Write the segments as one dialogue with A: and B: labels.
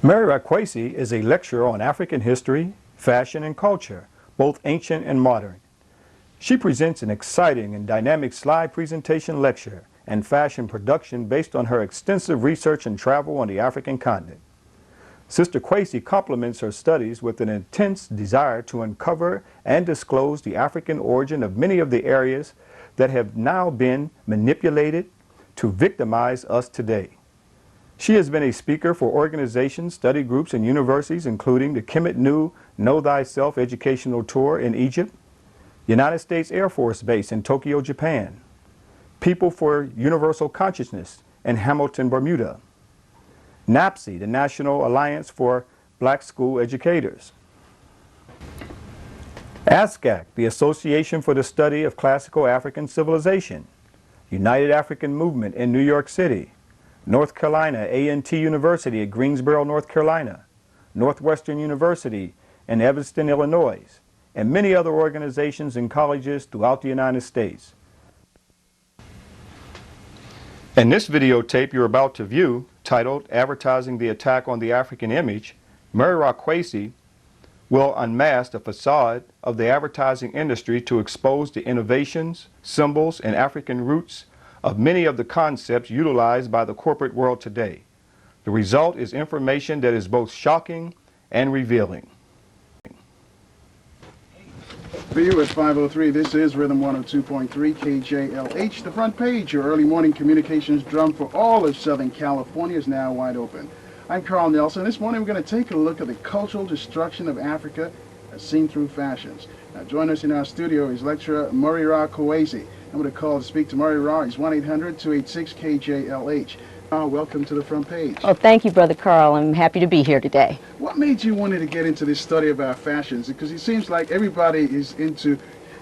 A: Merira Kwesi is a lecturer on African history, fashion, and culture, both ancient and modern. She presents an exciting and dynamic slide presentation lecture and fashion production based on her extensive research and travel on the African continent. Sister Kwesi complements her studies with an intense desire to uncover and disclose the African origin of many of the areas that have now been manipulated to victimize us today. She has been a speaker for organizations, study groups, and universities, including the Kemet Nu Know Thyself educational tour in Egypt, United States Air Force Base in Tokyo, Japan, People for Universal Consciousness in Hamilton, Bermuda, NAPSI, the National Alliance for Black School Educators, ASCAC, the Association for the Study of Classical African Civilization, United African Movement in New York City, North Carolina A&T University at Greensboro, North Carolina, Northwestern University in Evanston, Illinois, and many other organizations and colleges throughout the United States. In this videotape you're about to view, titled Advertising the Attack on the African Image, Merira Kwesi will unmask the facade of the advertising industry to expose the innovations, symbols, and African roots of many of the concepts utilized by the corporate world today. The result is information that is both shocking and revealing.
B: Viewers 503, this is Rhythm 102.3 KJLH. The front page, your early morning communications drum for all of Southern California, is now wide open. I'm Carl Nelson. This morning we're going to take a look at the cultural destruction of Africa as seen through fashions. Now join us in our studio is lecturer Merira Kwesi. I'm going to call to speak to Merira. He's 1-800-286-KJLH. Welcome to the front page.
C: Oh, thank you, Brother Carl. I'm happy to be here today.
B: What made you want to get into this study of our fashions? Because it seems like everybody is into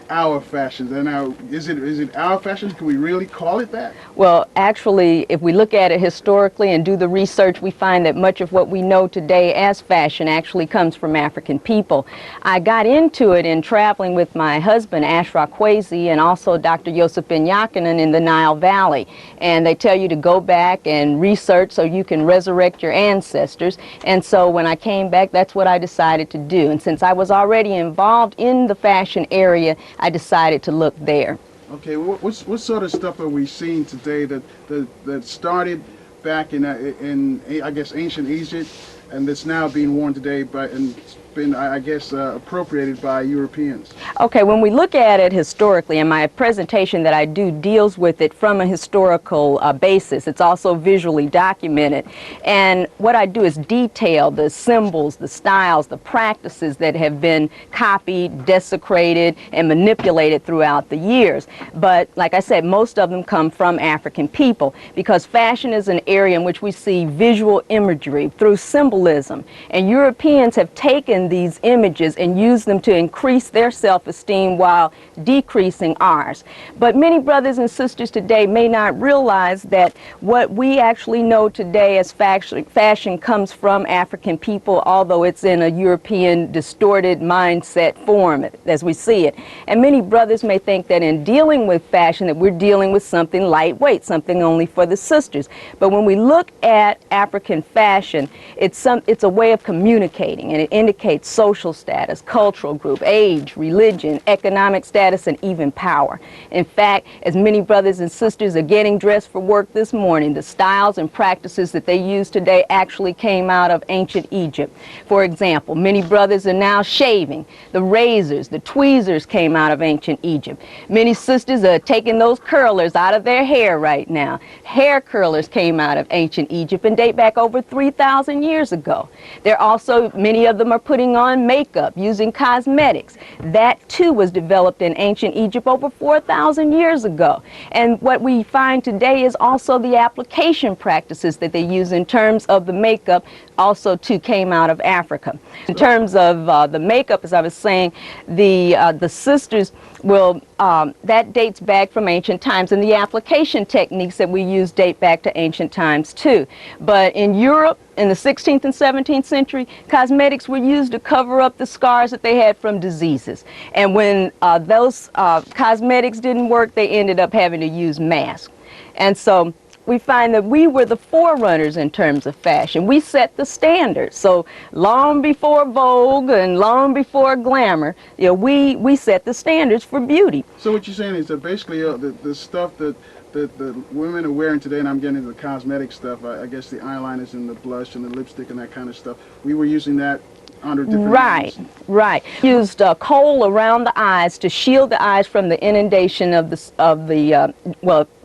B: our fashions. And now, is it our fashions? Can we really call it that?
C: Well, actually, if we look at it historically and do the research, we find that much of what we know today as fashion actually comes from African people. I got into it in traveling with my husband, Merira Kwesi, and also Dr. Yosef Ben-Yakinen in the Nile Valley. And they tell you to go back and research so you can resurrect your ancestors. And so when I came back, that's what I decided to do. And since I was already involved in the fashion area, I decided to look there.
B: Okay, what sort of stuff are we seeing today that started back in I guess ancient Egypt, and that's now being worn today and been, I guess, appropriated by Europeans?
C: Okay, when we look at it historically, and my presentation that I do deals with it from a historical basis. It's also visually documented. And what I do is detail the symbols, the styles, the practices that have been copied, desecrated, and manipulated throughout the years. But like I said, most of them come from African people, because fashion is an area in which we see visual imagery through symbolism. And Europeans have taken these images and use them to increase their self-esteem while decreasing ours. But many brothers and sisters today may not realize that what we actually know today as fashion comes from African people, although it's in a European distorted mindset form as we see it. And many brothers may think that in dealing with fashion that we're dealing with something lightweight, something only for the sisters. But when we look at African fashion, it's a way of communicating, and it indicates social status, cultural group, age, religion, economic status, and even power. In fact, as many brothers and sisters are getting dressed for work this morning, the styles and practices that they use today actually came out of ancient Egypt. For example, many brothers are now shaving. The razors, the tweezers came out of ancient Egypt. Many sisters are taking those curlers out of their hair right now. Hair curlers came out of ancient Egypt and date back over 3,000 years ago. There also, many of them are putting on makeup using cosmetics. That too was developed in ancient Egypt over 4,000 years ago. And what we find today is also the application practices that they use in terms of the makeup also too came out of Africa. In terms of the makeup, as I was saying, the sisters will, that dates back from ancient times, and the application techniques that we use date back to ancient times too. But in Europe, in the 16th and 17th century, cosmetics were used to cover up the scars that they had from diseases. And when those cosmetics didn't work, they ended up having to use masks. And so we find that we were the forerunners in terms of fashion. We set the standards. So long before Vogue and long before glamour, you know, we set the standards for beauty.
B: So what you're saying is that basically the stuff that the women are wearing today, and I'm getting into the cosmetic stuff, I guess the eyeliners and the blush and the lipstick and that kind of stuff, we were using that under different
C: Right,
B: names.
C: right. Used coal around the eyes to shield the eyes from the inundation of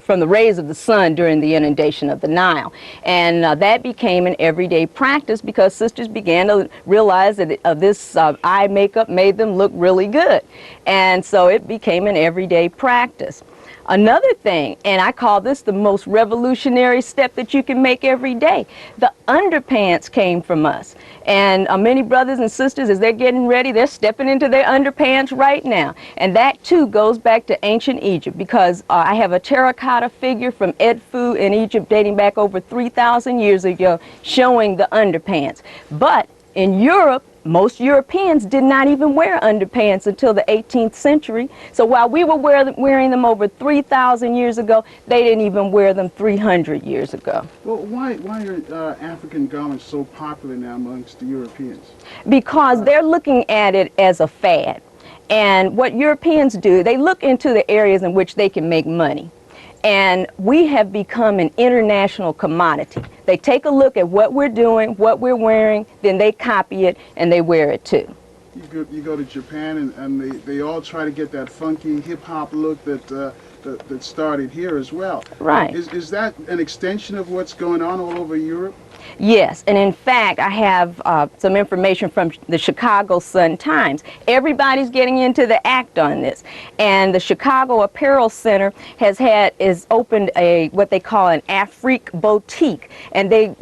C: from the rays of the sun during the inundation of the Nile. And that became an everyday practice because sisters began to realize that this eye makeup made them look really good. And so it became an everyday practice. Another thing, and I call this the most revolutionary step that you can make every day, the underpants came from us. And many brothers and sisters, as they're getting ready, they're stepping into their underpants right now. And that too goes back to ancient Egypt, because I have a terracotta figure from Edfu in Egypt dating back over 3,000 years ago showing the underpants. But in Europe, most Europeans did not even wear underpants until the 18th century. So while we were wearing them over 3,000 years ago, they didn't even wear them 300 years ago.
B: Well, why are African garments so popular now amongst the Europeans?
C: Because they're looking at it as a fad. And what Europeans do, they look into the areas in which they can make money. And we have become an international commodity. They take a look at what we're doing, what we're wearing, then they copy it and they wear it too.
B: You go to Japan and they all try to get that funky hip-hop look that started here as well.
C: Right.
B: Is that an extension of what's going on all over Europe?
C: Yes, and in fact, I have some information from the Chicago Sun-Times. Everybody's getting into the act on this, and the Chicago Apparel Center is opened what they call an Afrique boutique, and they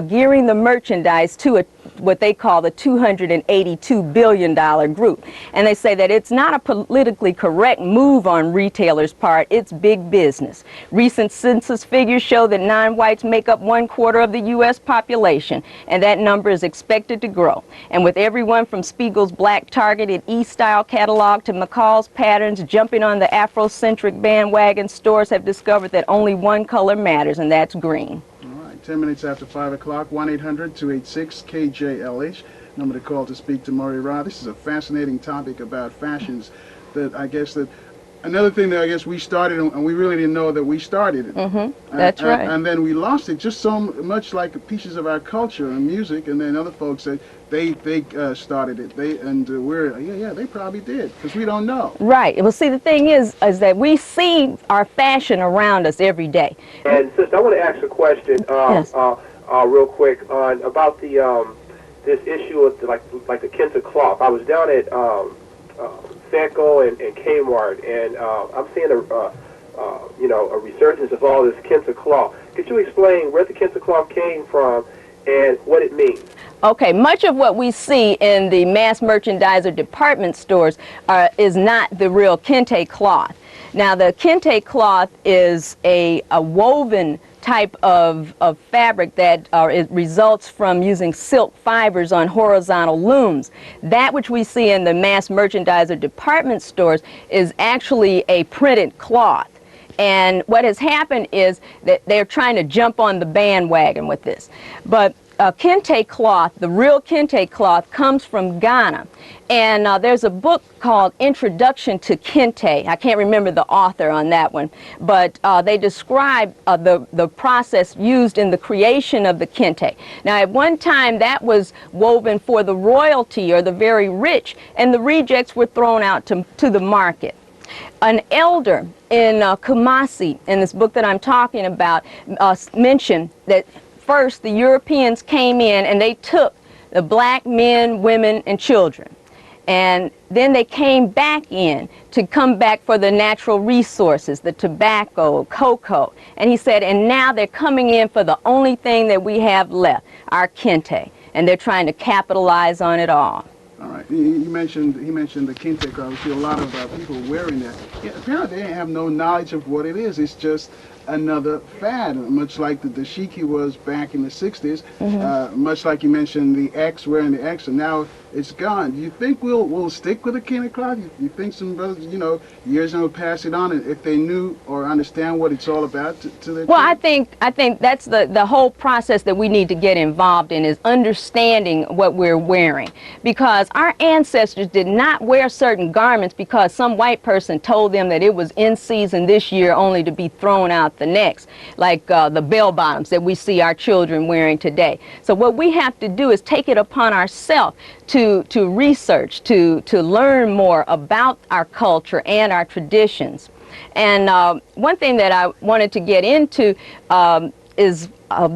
C: gearing the merchandise to what they call the $282 billion group. And they say that it's not a politically correct move on retailers' part, it's big business. Recent census figures show that non-whites make up 1/4 of the U.S. population, and that number is expected to grow. And with everyone from Spiegel's black targeted E-style catalog to McCall's patterns jumping on the Afrocentric bandwagon, stores have discovered that only one color matters, and that's green.
B: 10 minutes after 5 o'clock, 1-800-286-KJLH, number to call to speak to Merira. This is a fascinating topic about fashions that I guess that, another thing that I guess we started, and we really didn't know that we started it.
C: Mm-hmm. That's right.
B: And then we lost it, just so much like pieces of our culture and music, and then other folks said they started it. They probably did, because we don't know.
C: Right. Well, see, the thing is that we see our fashion around us every day.
D: And sister, I want to ask a question,
C: Yes.
D: real quick, about the this issue of like the Kente cloth. I was down at Sanko and Kmart, and I'm seeing a resurgence of all this Kente cloth. Could you explain where the Kente cloth came from and what it means?
C: Okay, much of what we see in the mass merchandiser department stores is not the real Kente cloth. Now, the Kente cloth is a woven type of fabric that it results from using silk fibers on horizontal looms. That which we see in the mass merchandiser department stores is actually a printed cloth. And what has happened is that they're trying to jump on the bandwagon with this. But Kente cloth, the real Kente cloth, comes from Ghana. And there's a book called Introduction to Kente. I can't remember the author on that one, but they describe the process used in the creation of the Kente. Now, at one time, that was woven for the royalty or the very rich, and the rejects were thrown out to the market. An elder in Kumasi, in this book that I'm talking about, mentioned that first the Europeans came in and they took the black men, women, and children. And then they came back in to come back for the natural resources, the tobacco, cocoa. And he said, and now they're coming in for the only thing that we have left, our Kente. And they're trying to capitalize on it all.
B: All right. He mentioned the Kente cloth. We see a lot of people wearing that. Yeah, apparently they have no knowledge of what it is. It's just another fad, much like the dashiki was back in the 60s, much like you mentioned the X, wearing the X, and now it's gone. Do you think we'll stick with the Kente cloth? You think some brothers, years ago will pass it on, and if they knew or understand what it's all about to their
C: Well,
B: kids?
C: I think that's the whole process that we need to get involved in, is understanding what we're wearing, because our ancestors did not wear certain garments because some white person told them that it was in season this year only to be thrown out the next, like the bell bottoms that we see our children wearing today. So what we have to do is take it upon ourselves to research, to learn more about our culture and our traditions. And one thing that I wanted to get into is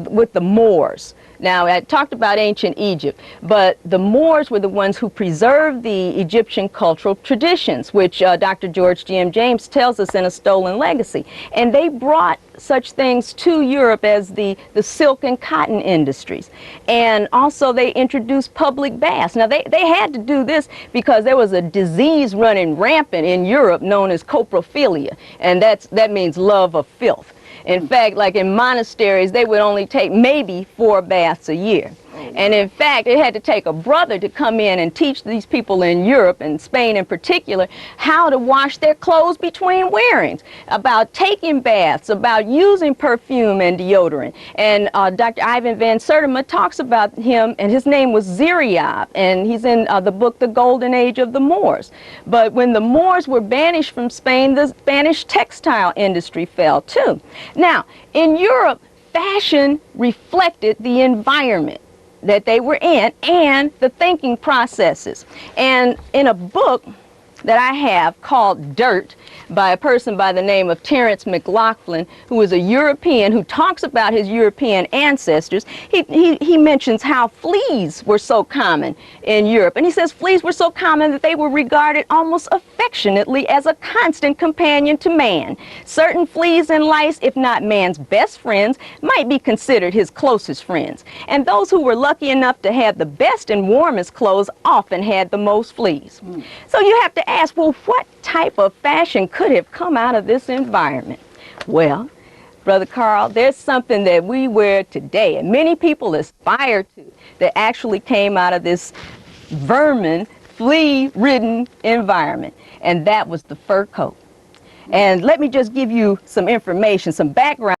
C: with the Moors. Now, I talked about ancient Egypt, but the Moors were the ones who preserved the Egyptian cultural traditions, which Dr. George G.M. James tells us in A Stolen Legacy. And they brought such things to Europe as the silk and cotton industries. And also they introduced public baths. Now, they had to do this because there was a disease running rampant in Europe known as coprophilia, and that means love of filth. In fact, like in monasteries, they would only take maybe 4 baths a year. And in fact, it had to take a brother to come in and teach these people in Europe, and Spain in particular, how to wash their clothes between wearings, about taking baths, about using perfume and deodorant. And Dr. Ivan van Sertima talks about him, and his name was Zeriob, and he's in the book The Golden Age of the Moors. But when the Moors were banished from Spain, the Spanish textile industry fell too. Now, in Europe, fashion reflected the environment that they were in and the thinking processes. And in a book that I have called Dirt, by a person by the name of Terence McLaughlin, who is a European who talks about his European ancestors, he mentions how fleas were so common in Europe. And he says fleas were so common that they were regarded almost affectionately as a constant companion to man. Certain fleas and lice, if not man's best friends, might be considered his closest friends. And those who were lucky enough to have the best and warmest clothes often had the most fleas. So you have to ask, well, what type of fashion could have come out of this environment? Well, Brother Carl, there's something that we wear today, and many people aspire to, that actually came out of this vermin, flea-ridden environment, and that was the fur coat. And let me just give you some information, some background.